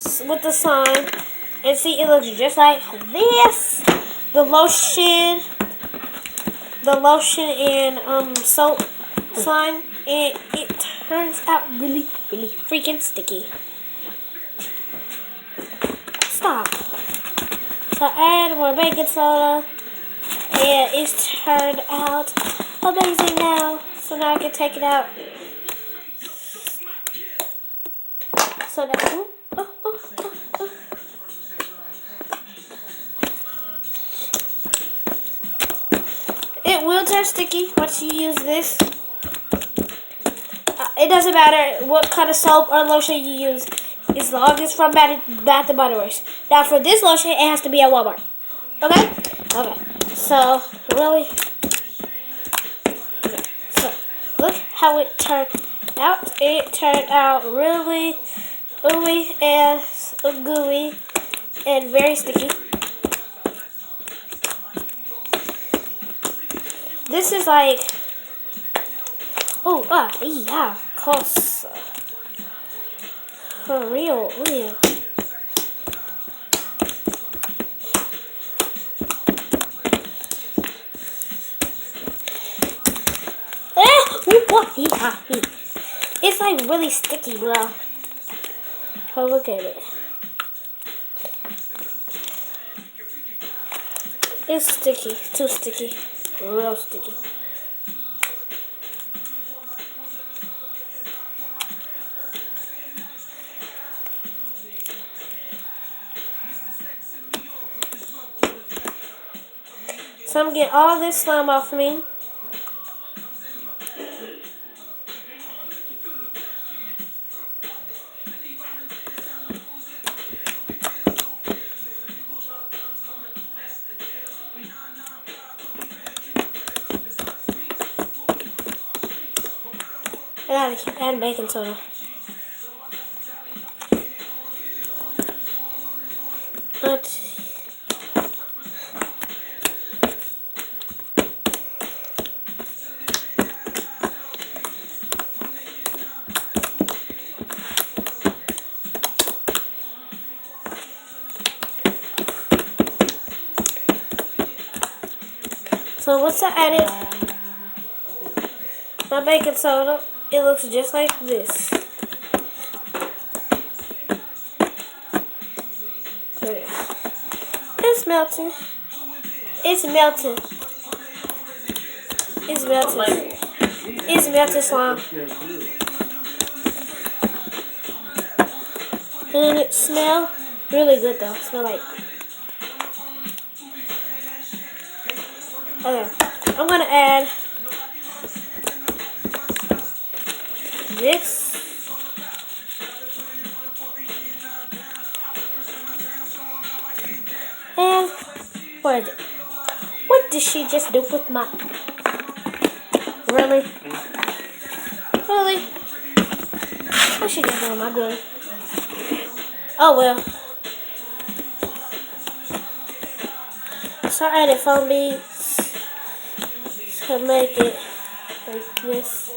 with the slime. And see, it looks just like this. The lotion and soap slime, and it turns out really, really freaking sticky. Stop. So I add more baking soda, and it's turned out amazing now. So now I can take it out. So that. It will turn sticky once you use this. It doesn't matter what kind of soap or lotion you use, as long as it's from Bath and Body Works. Now for this lotion, it has to be at Walmart. Okay? Okay. So really, so look how it turned out. It turned out really ooey and gooey and very sticky. This is like, yeah, of course. For real. It's like really sticky, bro. Oh, look at it. It's sticky, too sticky, real sticky. So I'm getting all this slime off of me. I gotta keep adding baking soda. But so once I added my baking soda, it looks just like this. It's melting. It's melting. It's melting. It's melting slime. And it smells really good though. It smells like. Okay. I'm gonna add this. And what is it? What did she just do with my? Really? Really? What she just do with my glue? Oh well. So I added foam beads to make it like this.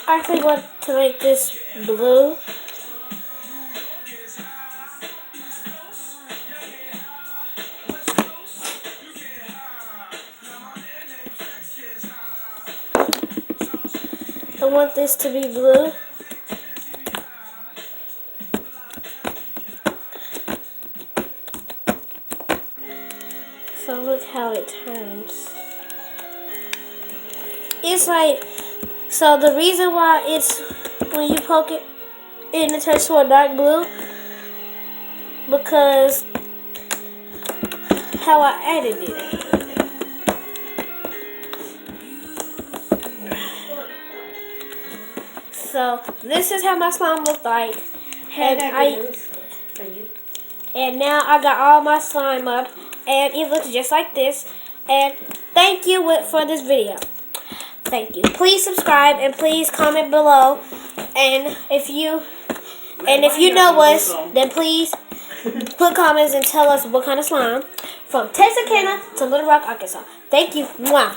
I actually want to make this blue. I want this to be blue. So look how it turns. It's like, so the reason why it's, when you poke it, and it turns to a dark blue, because how I added it. So this is how my slime looked like, and now I got all my slime up, and it looks just like this. And thank you for this video. Thank you. Please subscribe and please comment below. And if you know us, then please put comments and tell us what kind of slime. From Texarkana to Little Rock, Arkansas. Thank you. Mwah.